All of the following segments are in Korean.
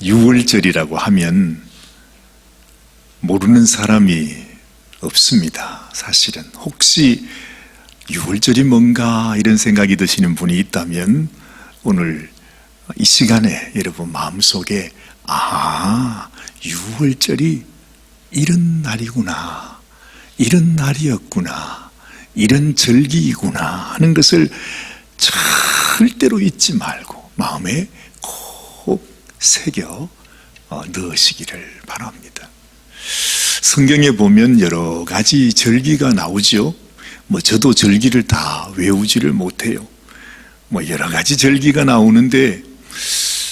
유월절이라고 하면 모르는 사람이 없습니다. 사실은 혹시 유월절이 뭔가 이런 생각이 드시는 분이 있다면 오늘 이 시간에 여러분 마음속에 유월절이 이런 날이구나, 이런 날이었구나, 이런 절기이구나 하는 것을 절대로 잊지 말고 마음에 꼭 새겨 넣으시기를 바랍니다. 성경에 보면 여러 가지 절기가 나오죠. 저도 절기를 다 외우지를 못해요. 여러 가지 절기가 나오는데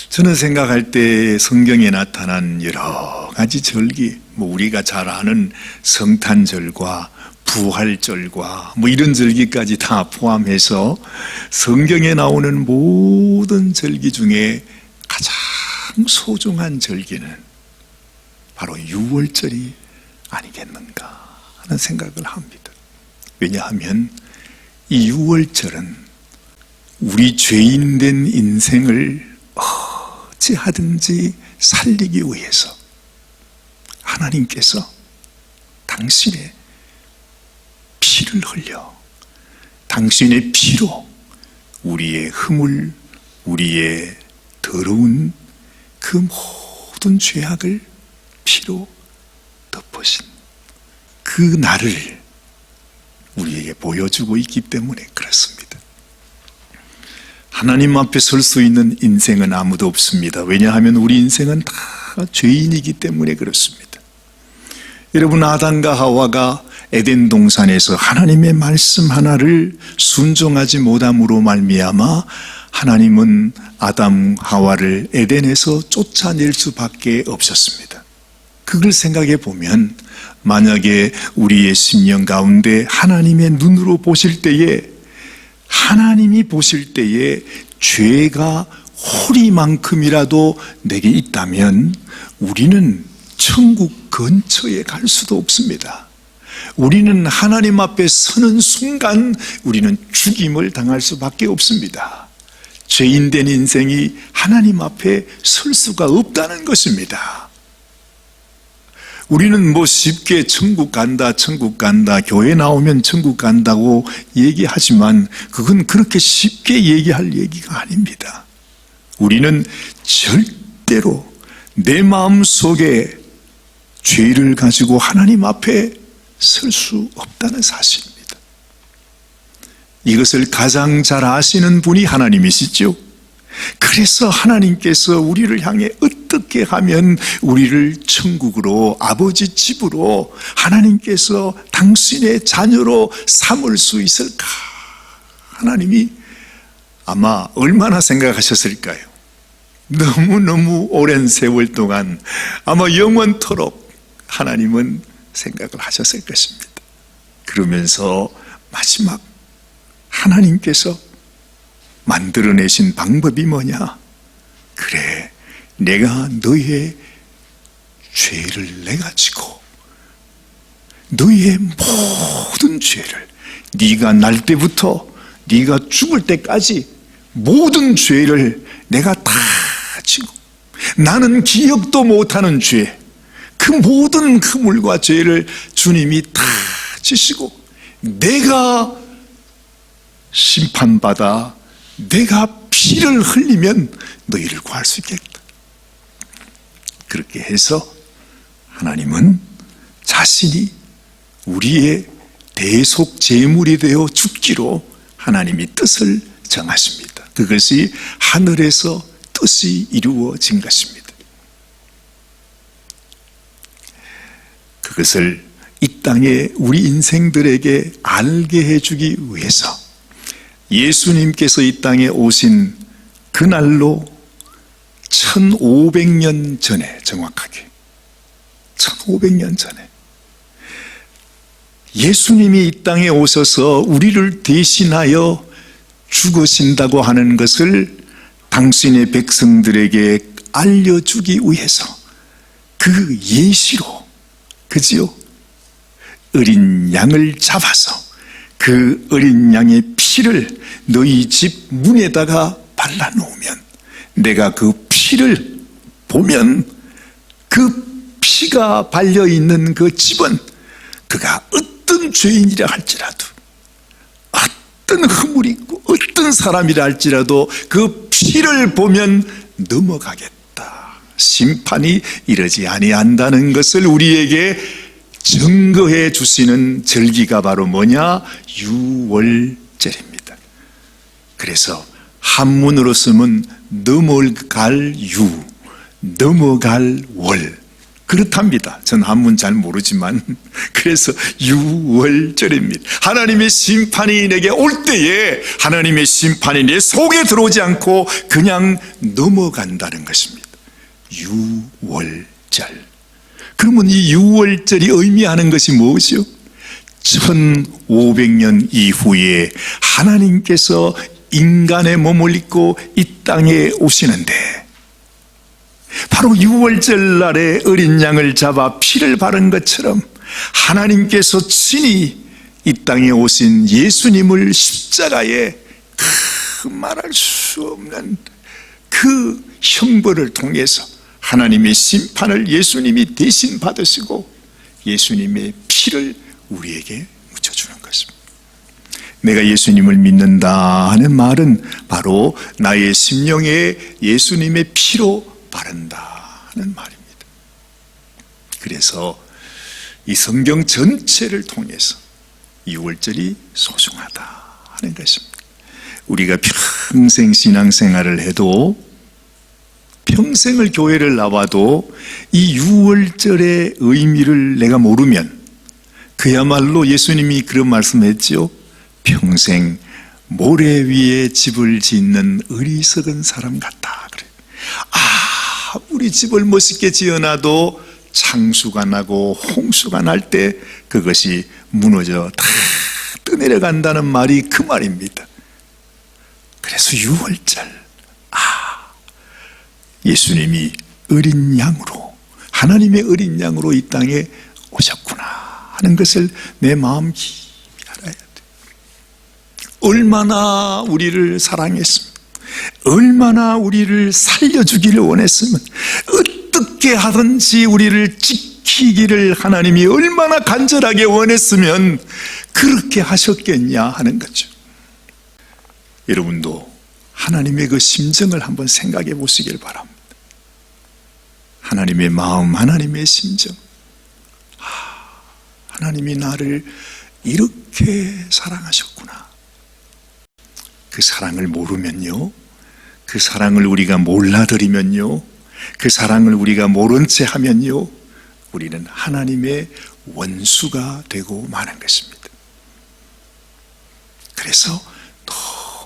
저는 생각할 때 성경에 나타난 여러 가지 절기, 우리가 잘 아는 성탄절과 부활절과 이런 절기까지 다 포함해서 성경에 나오는 모든 절기 중에 가장 소중한 절기는 바로 유월절이 아니겠는가 하는 생각을 합니다. 왜냐하면 이 유월절은 우리 죄인된 인생을 어찌하든지 살리기 위해서 하나님께서 당신의 피를 흘려 당신의 피로 우리의 허물, 우리의 더러운 그 모든 죄악을 피로 덮으신 그 날을 우리에게 보여주고 있기 때문에 그렇습니다. 하나님 앞에 설 수 있는 인생은 아무도 없습니다. 왜냐하면 우리 인생은 다 죄인이기 때문에 그렇습니다. 여러분, 아담과 하와가 에덴 동산에서 하나님의 말씀 하나를 순종하지 못함으로 말미암아 하나님은 아담 하와를 에덴에서 쫓아낼 수밖에 없었습니다. 그걸 생각해 보면 만약에 우리의 심령 가운데 하나님의 눈으로 보실 때에, 하나님이 보실 때에 죄가 호리만큼이라도 내게 있다면 우리는 천국 근처에 갈 수도 없습니다. 우리는 하나님 앞에 서는 순간 우리는 죽임을 당할 수밖에 없습니다. 죄인된 인생이 하나님 앞에 설 수가 없다는 것입니다. 우리는 쉽게 천국 간다, 교회 나오면 천국 간다고 얘기하지만 그건 그렇게 쉽게 얘기할 얘기가 아닙니다. 우리는 절대로 내 마음속에 죄를 가지고 하나님 앞에 설 수 없다는 사실입니다. 이것을 가장 잘 아시는 분이 하나님이시죠. 그래서 하나님께서 우리를 향해 어떻게 하면 우리를 천국으로, 아버지 집으로 하나님께서 당신의 자녀로 삼을 수 있을까? 하나님이 아마 얼마나 생각하셨을까요? 너무너무 오랜 세월 동안 아마 영원토록 하나님은 생각을 하셨을 것입니다. 그러면서 마지막 하나님께서 만들어내신 방법이 뭐냐? 그래, 내가 너의 죄를 내가 지고 너의 모든 죄를, 네가 날 때부터 네가 죽을 때까지 모든 죄를 내가 다 지고, 나는 기억도 못하는 죄, 그 모든 허물과 죄를 주님이 다 지시고 내가 심판받아 내가 피를 흘리면 너희를 구할 수 있겠다. 그렇게 해서 하나님은 자신이 우리의 대속 제물이 되어 죽기로 하나님이 뜻을 정하십니다. 그것이 하늘에서 뜻이 이루어진 것입니다. 그것을 이 땅에 우리 인생들에게 알게 해주기 위해서 예수님께서 이 땅에 오신 그날로 1500년 전에, 정확하게 1500년 전에 예수님이 이 땅에 오셔서 우리를 대신하여 죽으신다고 하는 것을 당신의 백성들에게 알려주기 위해서 그 예시로, 그지요? 어린 양을 잡아서 그 어린 양의 피를 너희 집 문에다가 발라놓으면 내가 그 피를 보면 그 피가 발려있는 그 집은 그가 어떤 죄인이라 할지라도, 어떤 허물이 있고 어떤 사람이라 할지라도 그 피를 보면 넘어가겠다, 심판이 이르지 아니한다는 것을 우리에게 증거해 주시는 절기가 바로 뭐냐? 유월절입니다. 그래서 한문으로 쓰면 넘어갈 유, 넘어갈 월, 그렇답니다. 전 한문 잘 모르지만 그래서 유월절입니다. 하나님의 심판이 내게 올 때에 하나님의 심판이 내 속에 들어오지 않고 그냥 넘어간다는 것입니다. 유월절. 그러면 이 유월절이 의미하는 것이 무엇이요? 1500년 이후에 하나님께서 인간의 몸을 입고 이 땅에 오시는데, 바로 유월절 날에 어린 양을 잡아 피를 바른 것처럼 하나님께서 친히 이 땅에 오신 예수님을 십자가에 그 말할 수 없는 그 형벌을 통해서 하나님의 심판을 예수님이 대신 받으시고 예수님의 피를 우리에게 묻혀주는 것입니다. 내가 예수님을 믿는다 하는 말은 바로 나의 심령에 예수님의 피로 바른다 하는 말입니다. 그래서 이 성경 전체를 통해서 유월절이 소중하다 하는 것입니다. 우리가 평생 신앙생활을 해도, 평생을 교회를 나와도 이 유월절의 의미를 내가 모르면 그야말로 예수님이 그런 말씀했죠. 평생 모래 위에 집을 짓는 어리석은 사람 같다. 그래. 우리 집을 멋있게 지어놔도 창수가 나고 홍수가 날 때 그것이 무너져 다 떠내려간다는 말이 그 말입니다. 그래서 유월절, 예수님이 어린 양으로, 하나님의 어린 양으로 이 땅에 오셨구나 하는 것을 내 마음 깊이 알아야 돼. 얼마나 우리를 사랑했으면, 얼마나 우리를 살려주기를 원했으면, 어떻게 하든지 우리를 지키기를 하나님이 얼마나 간절하게 원했으면 그렇게 하셨겠냐 하는 거죠. 여러분도 하나님의 그 심정을 한번 생각해 보시길 바랍니다. 하나님의 마음, 하나님의 심정. 하나님이 나를 이렇게 사랑하셨구나. 그 사랑을 모르면요, 그 사랑을 우리가 몰라드리면요, 그 사랑을 우리가 모른 채 하면요, 우리는 하나님의 원수가 되고 마는 것입니다. 그래서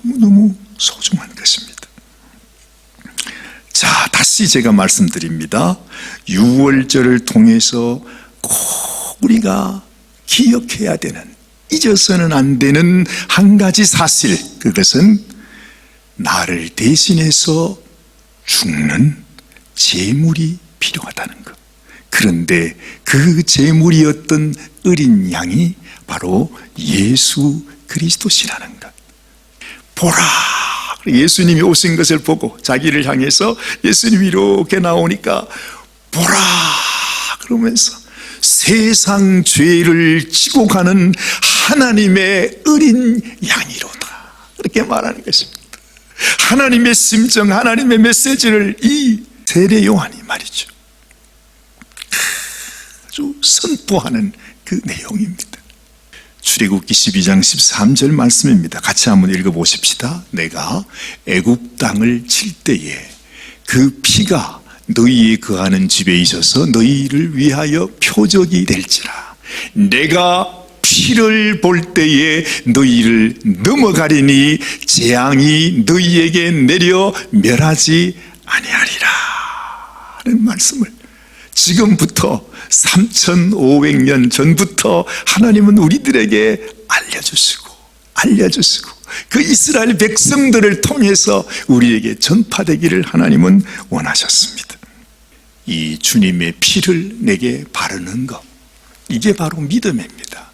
너무너무 소중한 것입니다. 자, 다시 제가 말씀드립니다. 유월절을 통해서 꼭 우리가 기억해야 되는, 잊어서는 안 되는 한 가지 사실, 그것은 나를 대신해서 죽는 제물이 필요하다는 것. 그런데 그 제물이었던 어린 양이 바로 예수 그리스도시라는 것. 보라! 예수님이 오신 것을 보고 자기를 향해서 예수님이 이렇게 나오니까 보라! 그러면서 세상 죄를 지고 가는 하나님의 어린 양이로다, 그렇게 말하는 것입니다. 하나님의 심정, 하나님의 메시지를 이 세례 요한이 말이죠, 아주 선포하는 그 내용입니다. 출애굽기 12장 13절 말씀입니다. 같이 한번 읽어보십시다. 내가 애굽 땅을 칠 때에 그 피가 너희의 거하는 집에 있어서 너희를 위하여 표적이 될지라. 내가 피를 볼 때에 너희를 넘어가리니 재앙이 너희에게 내려 멸하지 아니하리라 하는 말씀을 지금부터 3500년 전부터 하나님은 우리들에게 알려주시고 그 이스라엘 백성들을 통해서 우리에게 전파되기를 하나님은 원하셨습니다. 이 주님의 피를 내게 바르는 것, 이게 바로 믿음입니다.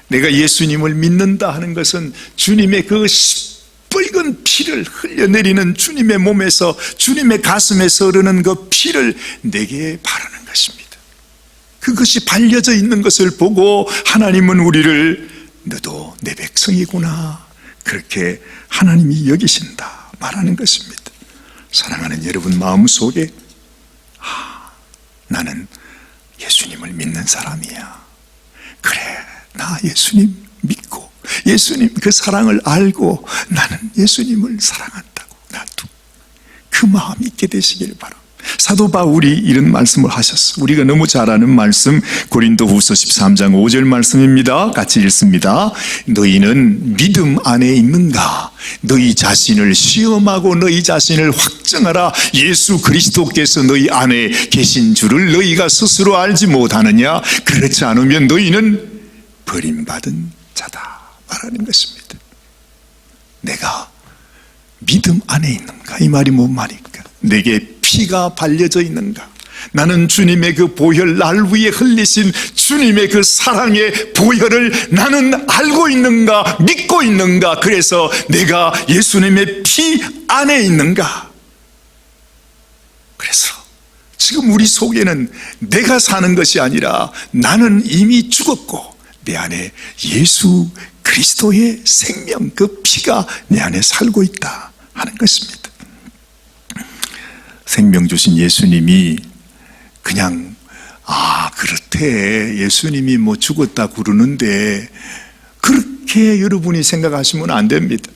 내가 예수님을 믿는다 하는 것은 주님의 그 시뻘건 피 피를 흘려내리는 주님의 몸에서, 주님의 가슴에서 흐르는 그 피를 내게 바르는 것입니다. 그것이 발려져 있는 것을 보고 하나님은 우리를 너도 내 백성이구나, 그렇게 하나님이 여기신다 말하는 것입니다. 사랑하는 여러분 마음속에 나는 예수님을 믿는 사람이야, 그래 나 예수님 믿고 예수님 그 사랑을 알고 나는 예수님을 사랑한다고, 나도 그 마음이 있게 되시길 바랍니다. 사도 바울이 이런 말씀을 하셨어. 우리가 너무 잘 아는 말씀, 고린도후서 13장 5절 말씀입니다. 같이 읽습니다. 너희는 믿음 안에 있는가? 너희 자신을 시험하고 너희 자신을 확증하라. 예수 그리스도께서 너희 안에 계신 줄을 너희가 스스로 알지 못하느냐? 그렇지 않으면 너희는 버림받은 자다 말하는 것입니다. 내가 믿음 안에 있는가? 이 말이 뭔 말입니까? 내게 피가 발려져 있는가? 나는 주님의 그 보혈, 날 위에 흘리신 주님의 그 사랑의 보혈을 나는 알고 있는가? 믿고 있는가? 그래서 내가 예수님의 피 안에 있는가? 그래서 지금 우리 속에는 내가 사는 것이 아니라 나는 이미 죽었고 내 안에 예수 그리스도의 생명, 그 피가 내 안에 살고 있다 하는 것입니다. 생명 주신 예수님이 그냥 그렇대, 예수님이 뭐 죽었다 그러는데, 그렇게 여러분이 생각하시면 안 됩니다.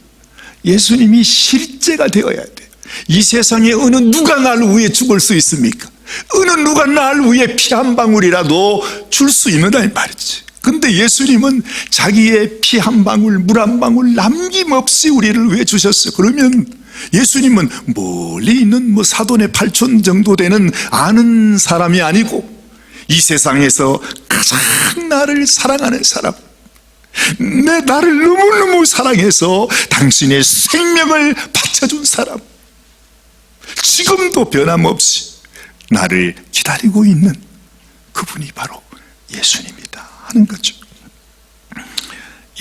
예수님이 실제가 되어야 돼요. 이 세상에 어느 누가 날 위해 죽을 수 있습니까? 어느 누가 날 위해 피 한 방울이라도 줄 수 있는다 이 말이지. 근데 예수님은 자기의 피 한 방울, 물 한 방울 남김없이 우리를 위해 주셨어요. 그러면 예수님은 멀리 있는 사돈의 8촌 정도 되는 아는 사람이 아니고 이 세상에서 가장 나를 사랑하는 사람, 나를 너무너무 사랑해서 당신의 생명을 바쳐준 사람, 지금도 변함없이 나를 기다리고 있는 그분이 바로 예수님이다 하는 거죠.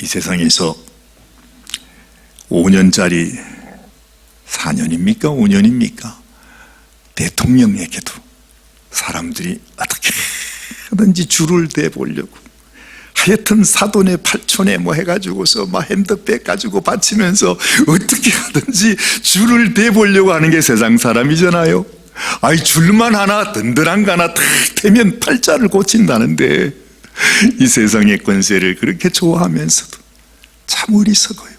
이 세상에서 5년짜리 4년입니까? 5년입니까? 대통령에게도 사람들이 어떻게 하든지 줄을 대보려고 하여튼 사돈의 8촌에 해가지고서 핸드백 가지고 바치면서 어떻게 하든지 줄을 대보려고 하는 게 세상 사람이잖아요. 줄만 하나 든든한 거 하나 탁 대면 팔자를 고친다는데 이 세상의 권세를 그렇게 좋아하면서도 참 어리석어요.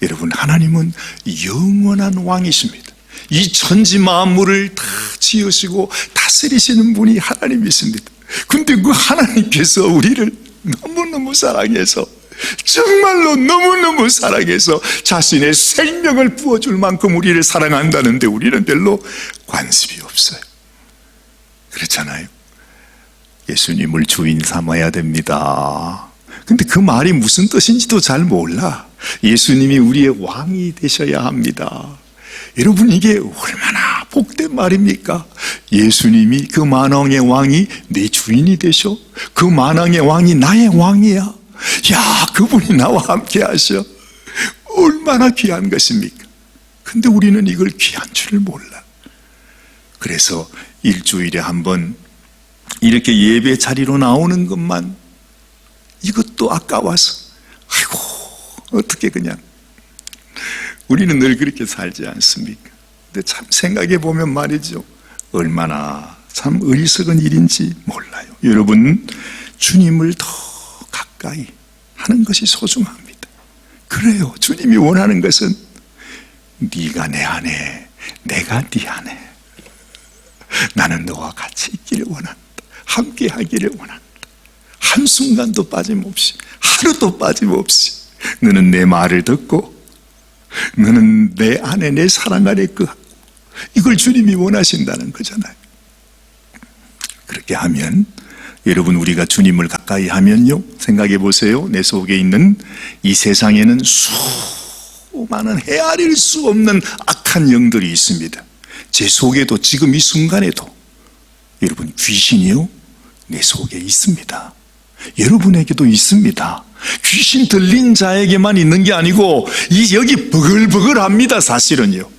여러분, 하나님은 영원한 왕이십니다. 이 천지 만물을 다 지으시고 다스리시는 분이 하나님이십니다. 근데 그 하나님께서 우리를 너무너무 사랑해서, 정말로 너무너무 사랑해서 자신의 생명을 부어줄 만큼 우리를 사랑한다는데 우리는 별로 관심이 없어요. 그렇잖아요. 예수님을 주인 삼아야 됩니다. 근데 그 말이 무슨 뜻인지도 잘 몰라. 예수님이 우리의 왕이 되셔야 합니다. 여러분, 이게 얼마나 복된 말입니까? 예수님이 그 만왕의 왕이 내 주인이 되셔? 그 만왕의 왕이 나의 왕이야? 야, 그분이 나와 함께 하셔. 얼마나 귀한 것입니까? 근데 우리는 이걸 귀한 줄을 몰라. 그래서 일주일에 한 번 이렇게 예배 자리로 나오는 것만, 이것도 아까워서, 어떻게 그냥, 우리는 늘 그렇게 살지 않습니까? 근데 참 생각해 보면 말이죠, 얼마나 참 어리석은 일인지 몰라요. 여러분, 주님을 더 가까이 하는 것이 소중합니다. 그래요. 주님이 원하는 것은 네가 내 안에, 내가 네 안에, 나는 너와 같이 있기를 원한다. 함께 하기를 원한다. 한순간도 빠짐없이, 하루도 빠짐없이 너는 내 말을 듣고 너는 내 안에, 내 사랑 안에 거하고, 이걸 주님이 원하신다는 거잖아요. 그렇게 하면, 여러분, 우리가 주님을 가까이 하면요, 생각해 보세요. 내 속에 있는 이 세상에는 수많은 헤아릴 수 없는 악한 영들이 있습니다. 제 속에도, 지금 이 순간에도 여러분, 귀신이요 내 속에 있습니다. 여러분에게도 있습니다. 귀신 들린 자에게만 있는 게 아니고 여기 버글버글합니다. 사실은요.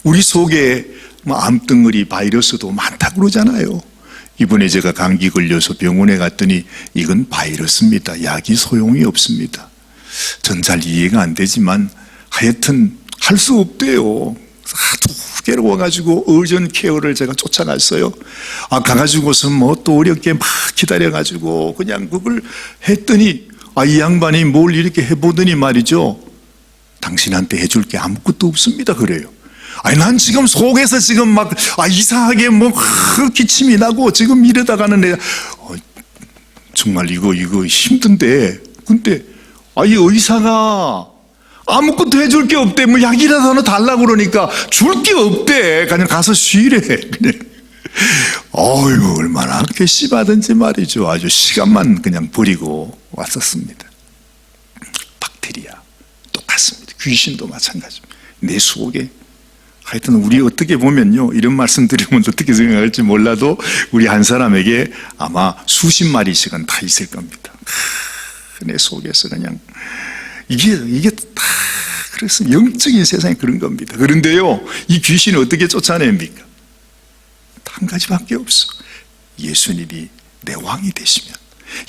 우리 속에 암덩어리 바이러스도 많다고 그러잖아요. 이번에 제가 감기 걸려서 병원에 갔더니 이건 바이러스입니다. 약이 소용이 없습니다. 전 잘 이해가 안 되지만 하여튼 할 수 없대요. 하도 괴로워가지고 어전 케어를 제가 쫓아갔어요. 가가지고서 또 어렵게 막 기다려가지고 그냥 그걸 했더니 이 양반이 뭘 이렇게 해보더니 말이죠. 당신한테 해줄 게 아무것도 없습니다. 그래요. 난 지금 속에서 지금 막 이상하게 기침이 나고 지금 이러다가는 정말 이거 힘든데, 근데 이 의사가 아무것도 해줄 게 없대. 약이라도 하나 달라고 그러니까 줄 게 없대. 그냥 가서 쉬래. 그냥. 얼마나 괘씸하든지 말이죠. 아주 시간만 그냥 버리고 왔었습니다. 박테리아 똑같습니다. 귀신도 마찬가지입니다. 내 속에. 하여튼 우리 어떻게 보면요, 이런 말씀 드리면 어떻게 생각할지 몰라도 우리 한 사람에게 아마 수십 마리씩은 다 있을 겁니다. 내 속에서 그냥 이게 다 그래서 영적인 세상이 그런 겁니다. 그런데요, 이 귀신을 어떻게 쫓아냅니까? 한 가지밖에 없어. 예수님이 내 왕이 되시면,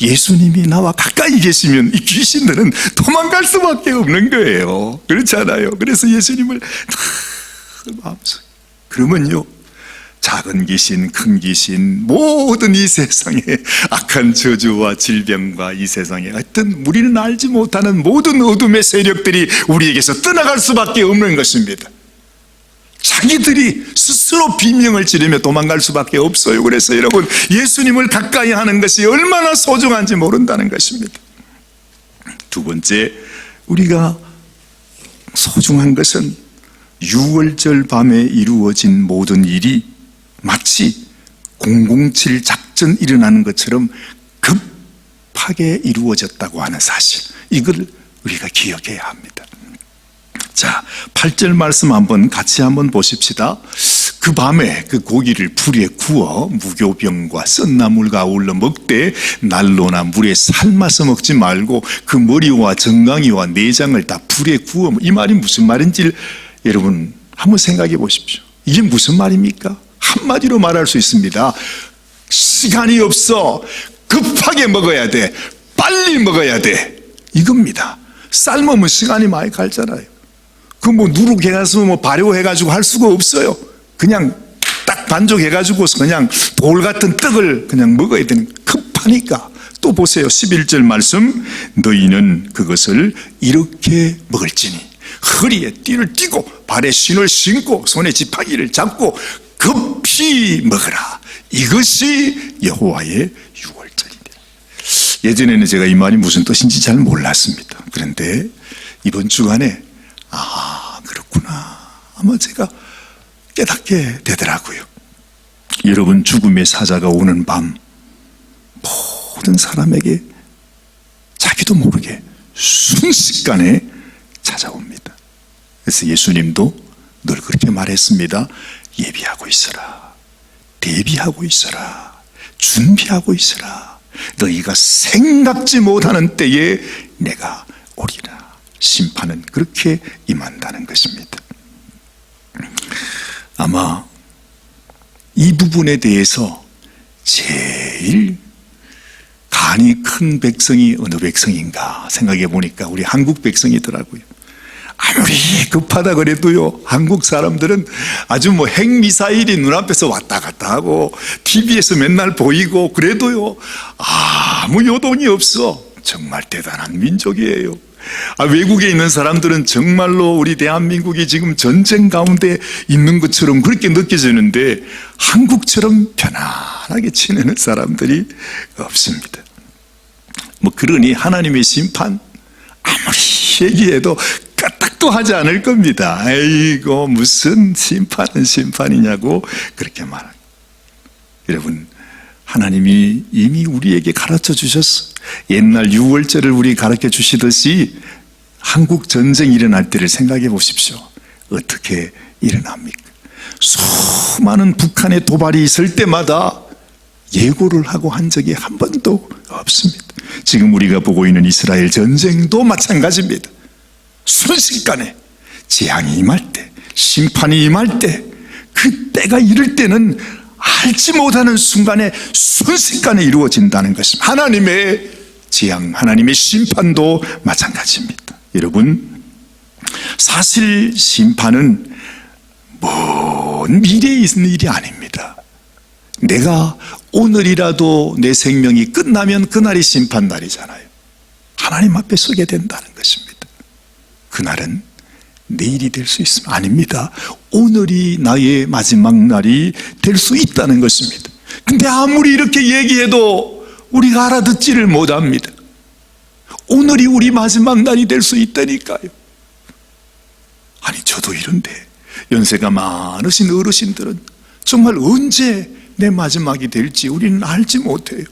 예수님이 나와 가까이 계시면 이 귀신들은 도망갈 수밖에 없는 거예요. 그렇지 않아요? 그래서 예수님을 마음속에. 그러면요, 작은 귀신, 큰 귀신, 모든 이 세상의 악한 저주와 질병과 이 세상에 하여튼 우리는 알지 못하는 모든 어둠의 세력들이 우리에게서 떠나갈 수밖에 없는 것입니다. 자기들이 스스로 비명을 지르며 도망갈 수밖에 없어요. 그래서 여러분, 예수님을 가까이 하는 것이 얼마나 소중한지 모른다는 것입니다. 두 번째, 우리가 소중한 것은 6월절 밤에 이루어진 모든 일이 마치 007 작전 일어나는 것처럼 급하게 이루어졌다고 하는 사실, 이걸 우리가 기억해야 합니다. 자, 8절 말씀 같이 한번 보십시다. 그 밤에 그 고기를 불에 구워 무교병과 썬나물과 어울러 먹되 난로나 물에 삶아서 먹지 말고 그 머리와 정강이와 내장을 다 불에 구워. 이 말이 무슨 말인지 여러분 한번 생각해 보십시오. 이게 무슨 말입니까? 한마디로 말할 수 있습니다. 시간이 없어. 급하게 먹어야 돼. 빨리 먹어야 돼. 이겁니다. 삶으면 시간이 많이 갈잖아요. 누룩해가지고 발효해가지고 할 수가 없어요. 그냥 딱 반죽해가지고서 그냥 돌 같은 떡을 그냥 먹어야 되는, 급하니까. 또 보세요. 11절 말씀. 너희는 그것을 이렇게 먹을지니 허리에 띠를 띠고 발에 신을 신고 손에 지팡이를 잡고 급히 먹으라. 이것이 여호와의 유월절이니라. 예전에는 제가 이 말이 무슨 뜻인지 잘 몰랐습니다. 그런데 이번 주간에 그렇구나, 아마 제가 깨닫게 되더라고요. 여러분, 죽음의 사자가 오는 밤 모든 사람에게 자기도 모르게 순식간에 찾아옵니다. 그래서 예수님도 늘 그렇게 말했습니다. 예비하고 있어라. 대비하고 있어라. 준비하고 있어라. 너희가 생각지 못하는 때에 내가 오리라. 심판은 그렇게 임한다는 것입니다. 아마 이 부분에 대해서 제일 간이 큰 백성이 어느 백성인가 생각해 보니까 우리 한국 백성이더라고요. 아무리 급하다 그래도요, 한국 사람들은 아주 핵미사일이 눈앞에서 왔다 갔다 하고 TV에서 맨날 보이고 그래도요, 아무 요동이 없어. 정말 대단한 민족이에요. 외국에 있는 사람들은 정말로 우리 대한민국이 지금 전쟁 가운데 있는 것처럼 그렇게 느껴지는데 한국처럼 편안하게 지내는 사람들이 없습니다. 그러니 하나님의 심판 아무리 얘기해도 까딱도 하지 않을 겁니다. 아이고 무슨 심판은 심판이냐고 그렇게 말합니다. 여러분, 하나님이 이미 우리에게 가르쳐 주셨어. 옛날 6월절을 우리 가르쳐 주시듯이 한국 전쟁이 일어날 때를 생각해 보십시오. 어떻게 일어납니까? 수많은 북한의 도발이 있을 때마다 예고를 하고 한 적이 한 번도 없습니다. 지금 우리가 보고 있는 이스라엘 전쟁도 마찬가지입니다. 순식간에 재앙이 임할 때, 심판이 임할 때, 그 때가 이를 때는 알지 못하는 순간에 순식간에 이루어진다는 것입니다. 하나님의 재앙, 하나님의 심판도 마찬가지입니다. 여러분, 사실 심판은 먼 미래에 있는 일이 아닙니다. 내가 오늘이라도 내 생명이 끝나면 그날이 심판날이잖아요. 하나님 앞에 서게 된다는 것입니다. 그날은 내일이 될 수 있습니다. 아닙니다. 오늘이 나의 마지막 날이 될 수 있다는 것입니다. 근데 아무리 이렇게 얘기해도 우리가 알아듣지를 못합니다. 오늘이 우리 마지막 날이 될 수 있다니까요. 아니, 저도 이런데 연세가 많으신 어르신들은 정말 언제 내 마지막이 될지 우리는 알지 못해요.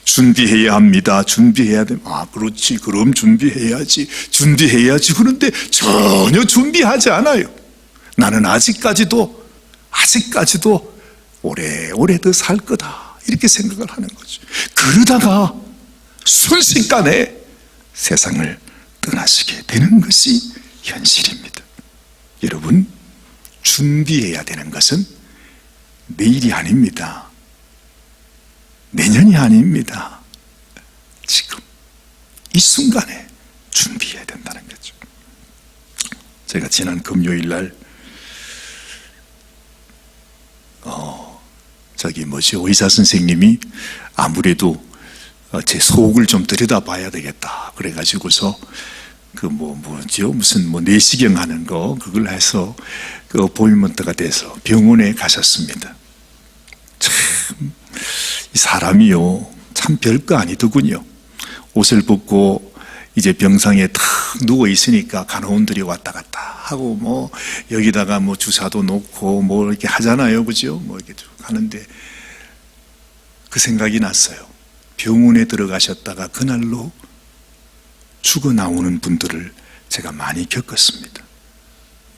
준비해야 합니다. 준비해야 돼. 아, 그렇지. 그럼 준비해야지. 준비해야지. 그런데 전혀 준비하지 않아요. 나는 아직까지도 오래 더 살 거다. 이렇게 생각을 하는 거죠. 그러다가 순식간에 세상을 떠나시게 되는 것이 현실입니다. 여러분, 준비해야 되는 것은 내일이 아닙니다. 내년이 아닙니다. 지금 이 순간에 준비해야 된다는 거죠. 제가 지난 금요일 날 의사 선생님이 아무래도 제 속을 좀 들여다봐야 되겠다 그래가지고서 무슨 내시경 하는 거 그걸 해서 그 보이먼트가 돼서 병원에 가셨습니다. 참 이 사람이요, 참 별거 아니더군요. 옷을 벗고 이제 병상에 탁 누워 있으니까 간호원들이 왔다 갔다 하고 여기다가 주사도 놓고 이렇게 하잖아요, 그죠? 이렇게 쭉 하는데 그 생각이 났어요. 병원에 들어가셨다가 그날로 죽어 나오는 분들을 제가 많이 겪었습니다.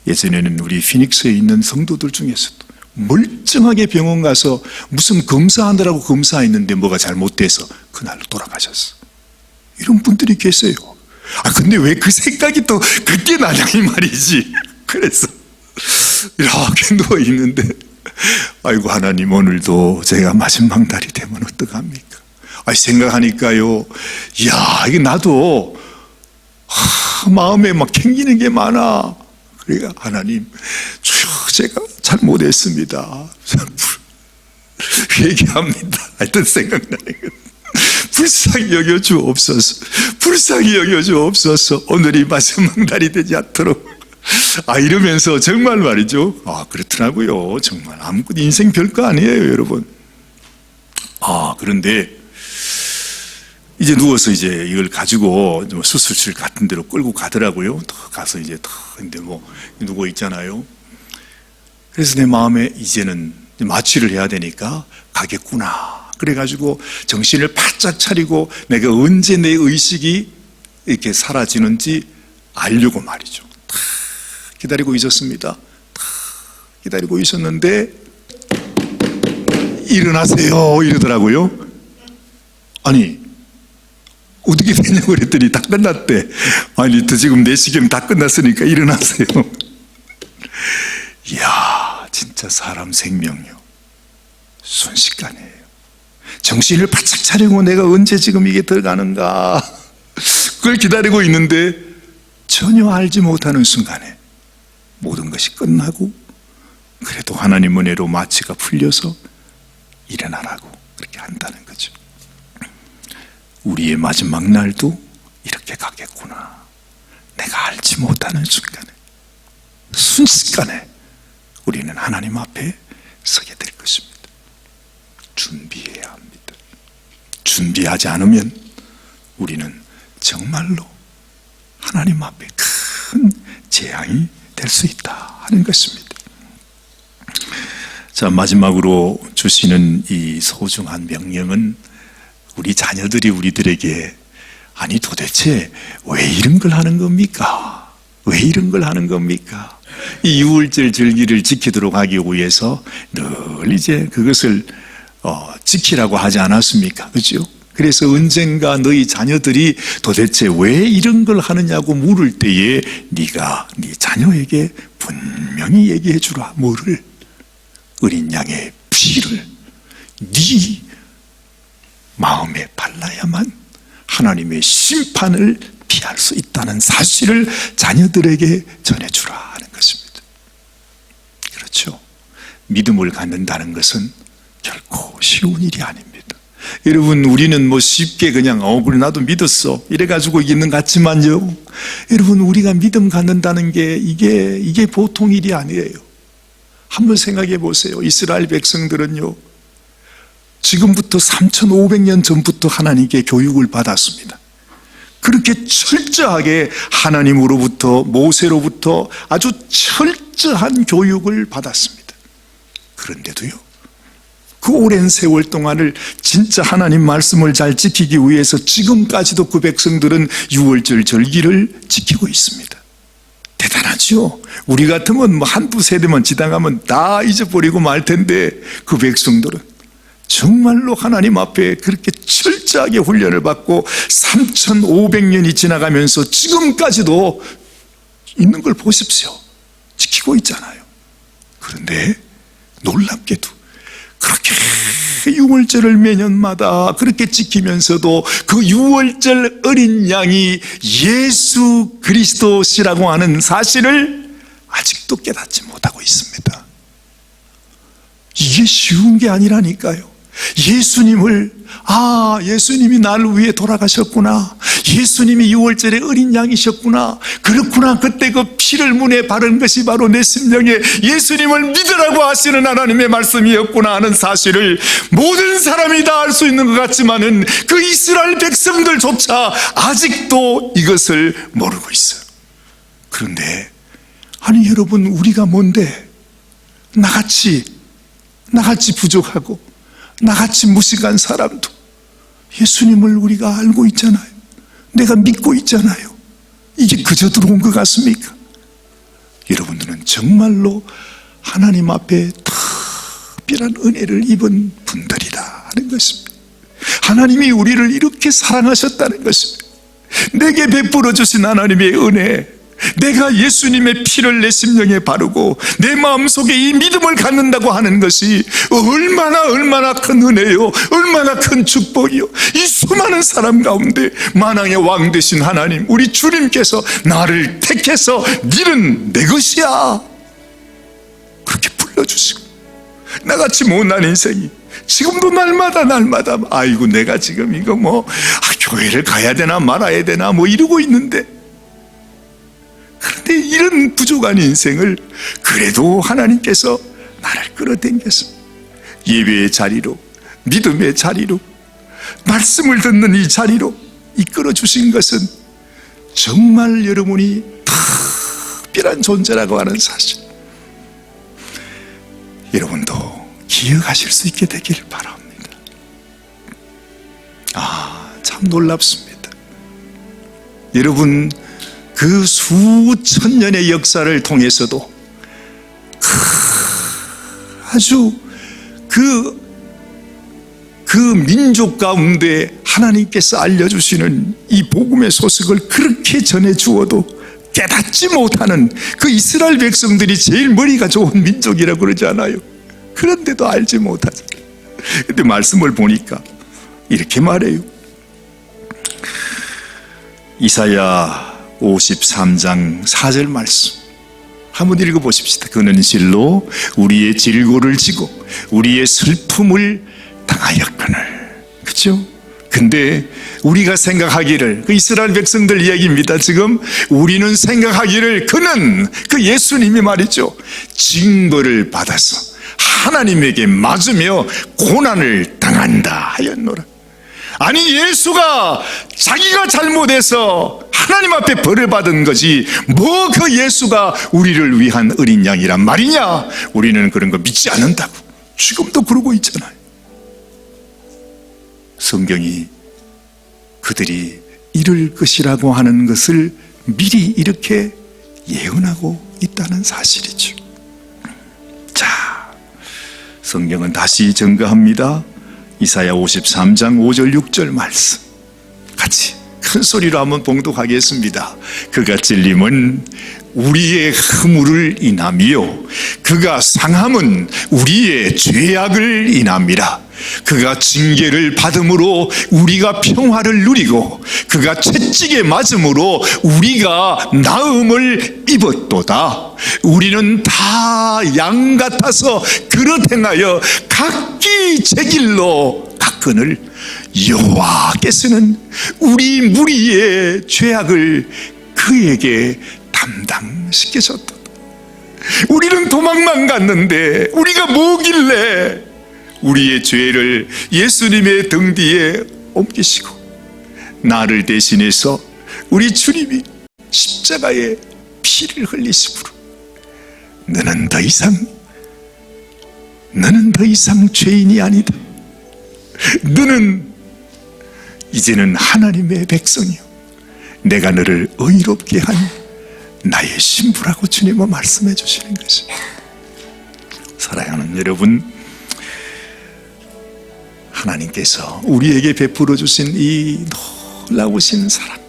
예전에는 우리 피닉스에 있는 성도들 중에서도 멀쩡하게 병원 가서 무슨 검사하느라고 검사했는데 뭐가 잘못돼서 그날로 돌아가셨어. 이런 분들이 계세요. 근데 왜 그 생각이 또 그게 나냐 이 말이지. 그래서 이렇게 누워 있는데 아이고 하나님, 오늘도 제가 마지막 날이 되면 어떡합니까? 생각하니까요, 이야, 이게 나도 마음에 막 캥기는 게 많아. 그러니까 하나님, 주여, 제가 잘못했습니다. 회개합니다. 하여튼 생각나는 거. 불쌍히 여겨주옵소서. 불쌍히 여겨주옵소서. 오늘이 마지막 날이 되지 않도록. 이러면서 정말 말이죠. 그렇더라고요. 정말 아무것도 인생 별거 아니에요, 여러분. 그런데 이제 누워서 이제 이걸 가지고 수술실 같은 데로 끌고 가더라고요. 가서 이제 근데 누워 있잖아요. 그래서 내 마음에 이제는 마취를 해야 되니까 가겠구나. 그래가지고 정신을 바짝 차리고 내가 언제 내 의식이 이렇게 사라지는지 알려고 말이죠. 기다리고 있었습니다. 기다리고 있었는데 일어나세요 이러더라고요. 아니, 어떻게 되냐고 그랬더니 다 끝났대. 아니, 지금 내시경 다 끝났으니까 일어나세요. 이야, 진짜 사람 생명요, 순식간이에요. 정신을 바짝 차리고 내가 언제 지금 이게 들어가는가 그걸 기다리고 있는데 전혀 알지 못하는 순간에 모든 것이 끝나고, 그래도 하나님 은혜로 마취가 풀려서 일어나라고 그렇게 한다는 거죠. 우리의 마지막 날도 이렇게 가겠구나. 내가 알지 못하는 순간에, 순식간에 우리는 하나님 앞에 서게 될 것입니다. 준비해야 합니다. 준비하지 않으면 우리는 정말로 하나님 앞에 큰 재앙이 될 수 있다 하는 것입니다. 자, 마지막으로 주시는 이 소중한 명령은 우리 자녀들이 우리들에게 아니 도대체 왜 이런 걸 하는 겁니까? 왜 이런 걸 하는 겁니까? 이 유월절 절기를 지키도록 하기 위해서 늘 이제 그것을 지키라고 하지 않았습니까? 그렇죠? 그래서 언젠가 너희 자녀들이 도대체 왜 이런 걸 하느냐고 물을 때에 네가 네 자녀에게 분명히 얘기해 주라. 뭐를? 어린 양의 피를 네 마음에 발라야만 하나님의 심판을 피할 수 있다는 사실을 자녀들에게 전해주라 하는 것입니다. 그렇죠. 믿음을 갖는다는 것은 결코 쉬운 일이 아닙니다. 여러분, 우리는 뭐 쉽게 그냥 그래 나도 믿었어 이래가지고 있는 것 같지만요, 여러분, 우리가 믿음 갖는다는 게 이게 보통 일이 아니에요. 한번 생각해 보세요. 이스라엘 백성들은요, 지금부터 3,500년 전부터 하나님께 교육을 받았습니다. 그렇게 철저하게 하나님으로부터, 모세로부터 아주 철저한 교육을 받았습니다. 그런데도요, 그 오랜 세월 동안을 진짜 하나님 말씀을 잘 지키기 위해서 지금까지도 그 백성들은 유월절 절기를 지키고 있습니다. 대단하죠. 우리 같으면 뭐 한두 세대만 지나가면 다 잊어버리고 말 텐데, 그 백성들은 정말로 하나님 앞에 그렇게 철저하게 훈련을 받고 3,500년이 지나가면서 지금까지도 있는 걸 보십시오. 지키고 있잖아요. 그런데 놀랍게도 그렇게 유월절을 매년마다 그렇게 지키면서도 그 유월절 어린 양이 예수 그리스도시라고 하는 사실을 아직도 깨닫지 못하고 있습니다. 이게 쉬운 게 아니라니까요. 예수님이 나를 위해 돌아가셨구나, 예수님이 유월절에 어린 양이셨구나, 그렇구나, 그때 그 피를 문에 바른 것이 바로 내 심령에 예수님을 믿으라고 하시는 하나님의 말씀이었구나 하는 사실을 모든 사람이 다 알 수 있는 것 같지만은 그 이스라엘 백성들조차 아직도 이것을 모르고 있어요. 그런데 아니 여러분, 우리가 뭔데 나같이 부족하고 나같이 무식한 사람도 예수님을 우리가 알고 있잖아요. 내가 믿고 있잖아요. 이게 그저 들어온 것 같습니까? 여러분들은 정말로 하나님 앞에 특별한 은혜를 입은 분들이다 하는 것입니다. 하나님이 우리를 이렇게 사랑하셨다는 것입니다. 내게 베풀어 주신 하나님의 은혜, 내가 예수님의 피를 내 심령에 바르고 내 마음속에 이 믿음을 갖는다고 하는 것이 얼마나 큰 은혜요, 얼마나 큰 축복이요. 이 수많은 사람 가운데 만왕의 왕 되신 하나님, 우리 주님께서 나를 택해서 너는 내 것이야 그렇게 불러주시고, 나같이 못난 인생이 지금도 날마다 아이고 내가 지금 이거 교회를 가야 되나 말아야 되나 이러고 있는데, 그런데 이런 부족한 인생을 그래도 하나님께서 나를 끌어당겼습니다. 예배의 자리로, 믿음의 자리로, 말씀을 듣는 이 자리로 이끌어 주신 것은 정말 여러분이 특별한 존재라고 하는 사실, 여러분도 기억하실 수 있게 되길 바랍니다. 참 놀랍습니다. 여러분, 그 수천 년의 역사를 통해서도 아주 그 민족 가운데 하나님께서 알려주시는 이 복음의 소식을 그렇게 전해주어도 깨닫지 못하는 그 이스라엘 백성들이 제일 머리가 좋은 민족이라고 그러지 않아요? 그런데도 알지 못하잖아요. 근데 말씀을 보니까 이렇게 말해요. 이사야 53장 4절 말씀 한번 읽어보십시다. 그는 실로 우리의 질고를 지고 우리의 슬픔을 당하였거늘. 그렇죠? 근데 우리가 생각하기를, 그 이스라엘 백성들 이야기입니다. 지금 우리는 생각하기를 그는, 그 예수님이 말이죠, 징벌을 받아서 하나님에게 맞으며 고난을 당한다 하였노라. 아니, 예수가 자기가 잘못해서 하나님 앞에 벌을 받은 거지 그 예수가 우리를 위한 어린 양이란 말이냐? 우리는 그런 거 믿지 않는다고 지금도 그러고 있잖아요. 성경이 그들이 이럴 것이라고 하는 것을 미리 이렇게 예언하고 있다는 사실이죠. 자, 성경은 다시 증거합니다. 이사야 53장 5절 6절 말씀 같이 큰 소리로 한번 봉독하겠습니다. 그가 찔림은 우리의 허물을 인하며 그가 상함은 우리의 죄악을 인함이라. 그가 징계를 받음으로 우리가 평화를 누리고 그가 채찍에 맞음으로 우리가 나음을 입었도다. 우리는 다 양 같아서 그릇 행하여 각기 제 길로 갔거늘 여호와께서는 우리 무리의 죄악을 그에게 담당시키셨다. 우리는 도망만 갔는데 우리가 뭐길래 우리의 죄를 예수님의 등 뒤에 옮기시고 나를 대신해서 우리 주님이 십자가에 피를 흘리심으로 너는 더 이상 죄인이 아니다. 너는 이제는 하나님의 백성이요 내가 너를 의롭게 한 나의 신부라고 주님은 말씀해 주시는 것입니다. 사랑하는 여러분, 하나님께서 우리에게 베풀어 주신 이 놀라우신 사랑,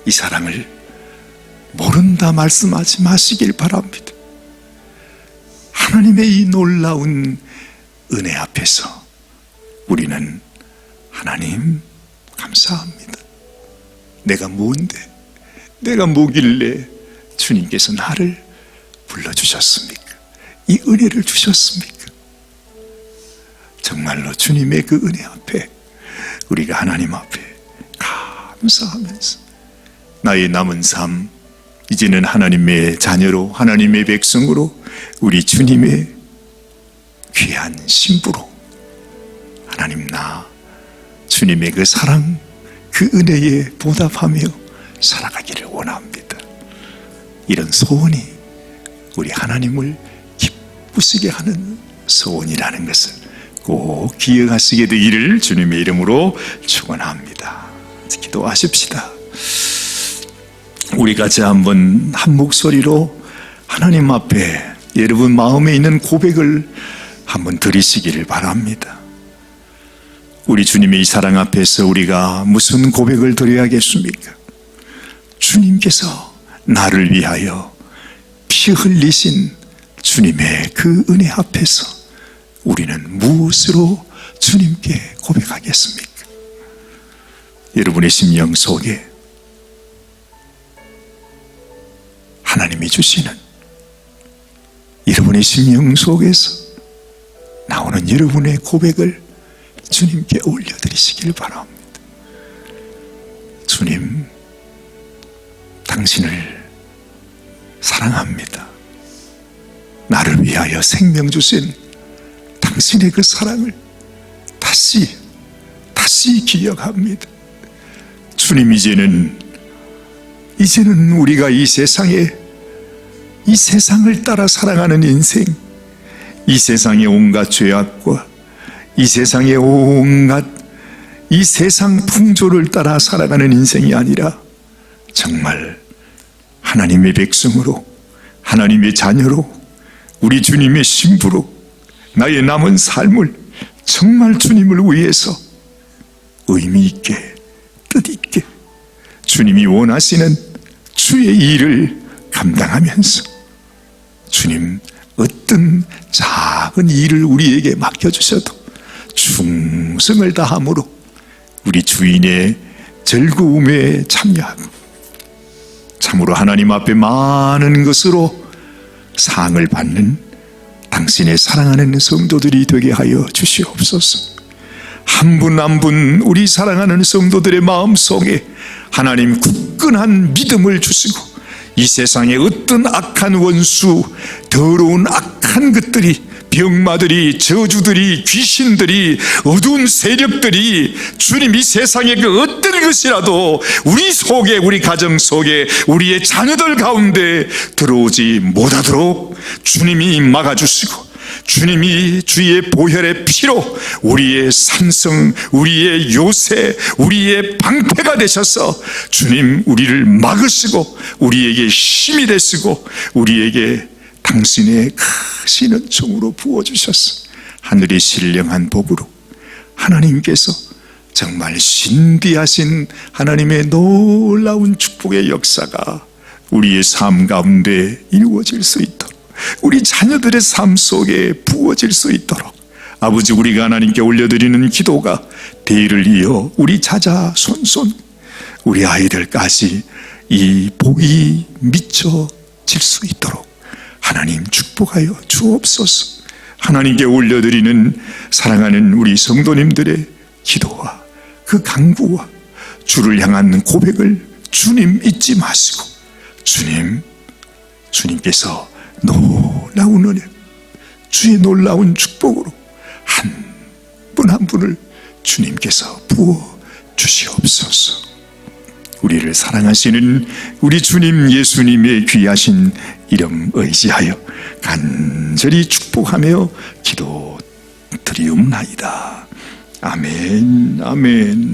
이 사랑을 모른다 말씀하지 마시길 바랍니다. 하나님의 이 놀라운 은혜 앞에서 우리는 하나님 감사합니다. 내가 뭔데, 내가 뭐길래 주님께서 나를 불러주셨습니까? 이 은혜를 주셨습니까? 정말로 주님의 그 은혜 앞에 우리가 하나님 앞에 감사하면서 나의 남은 삶 이제는 하나님의 자녀로 하나님의 백성으로 우리 주님의 귀한 신부로 하나님 나 주님의 그 사랑 그 은혜에 보답하며 살아가기를 원합니다. 이런 소원이 우리 하나님을 기쁘시게 하는 소원이라는 것을 꼭 기억하시게 되기를 주님의 이름으로 축원합니다. 기도하십시다. 우리 같이 한번 한 목소리로 하나님 앞에 여러분 마음에 있는 고백을 한번 드리시기를 바랍니다. 우리 주님의 이 사랑 앞에서 우리가 무슨 고백을 드려야겠습니까? 주님께서 나를 위하여 피 흘리신 주님의 그 은혜 앞에서 우리는 무엇으로 주님께 고백하겠습니까? 여러분의 심령 속에 하나님이 주시는 여러분의 심령 속에서 나오는 여러분의 고백을 주님께 올려드리시길 바랍니다. 주님, 당신을 사랑합니다. 나를 위하여 생명 주신 당신의 그 사랑을 다시 기억합니다. 주님, 이제는 우리가 이 세상을 따라 살아가는 인생, 이 세상의 온갖 죄악과 이 세상의 온갖 이 세상 풍조를 따라 살아가는 인생이 아니라 정말 하나님의 백성으로 하나님의 자녀로 우리 주님의 신부로 나의 남은 삶을 정말 주님을 위해서 의미 있게 뜻 있게 주님이 원하시는 주의 일을 감당하면서 주님 어떤 작은 일을 우리에게 맡겨주셔도 충성을 다함으로 우리 주인의 즐거움에 참여하고 참으로 하나님 앞에 많은 것으로 상을 받는 당신의 사랑하는 성도들이 되게 하여 주시옵소서. 한 분 한 분 우리 사랑하는 성도들의 마음속에 하나님 굳건한 믿음을 주시고 이 세상의 어떤 악한 원수, 더러운 악한 것들이, 병마들이, 저주들이, 귀신들이, 어두운 세력들이 주님 이 세상의 그 어떤 것이라도 우리 속에, 우리 가정 속에, 우리의 자녀들 가운데 들어오지 못하도록 주님이 막아주시고 주님이 주의 보혈의 피로 우리의 산성, 우리의 요새, 우리의 방패가 되셔서 주님 우리를 막으시고 우리에게 힘이 되시고 우리에게 당신의 크신 은총으로 부어주셔서 하늘의 신령한 복으로 하나님께서 정말 신비하신 하나님의 놀라운 축복의 역사가 우리의 삶 가운데 이루어질 수 있도록, 우리 자녀들의 삶 속에 부어질 수 있도록 아버지, 우리가 하나님께 올려드리는 기도가 대의를 이어 우리 자자 손손 우리 아이들까지 이 복이 미쳐질 수 있도록 하나님 축복하여 주옵소서. 하나님께 올려드리는 사랑하는 우리 성도님들의 기도와 그 간구와 주를 향한 고백을 주님 잊지 마시고, 주님께서 놀라운 은혜, 주의 놀라운 축복으로 한 분 한 분을 주님께서 부어 주시옵소서. 우리를 사랑하시는 우리 주님 예수님의 귀하신 이름 의지하여 간절히 축복하며 기도 드리옵나이다. 아멘, 아멘.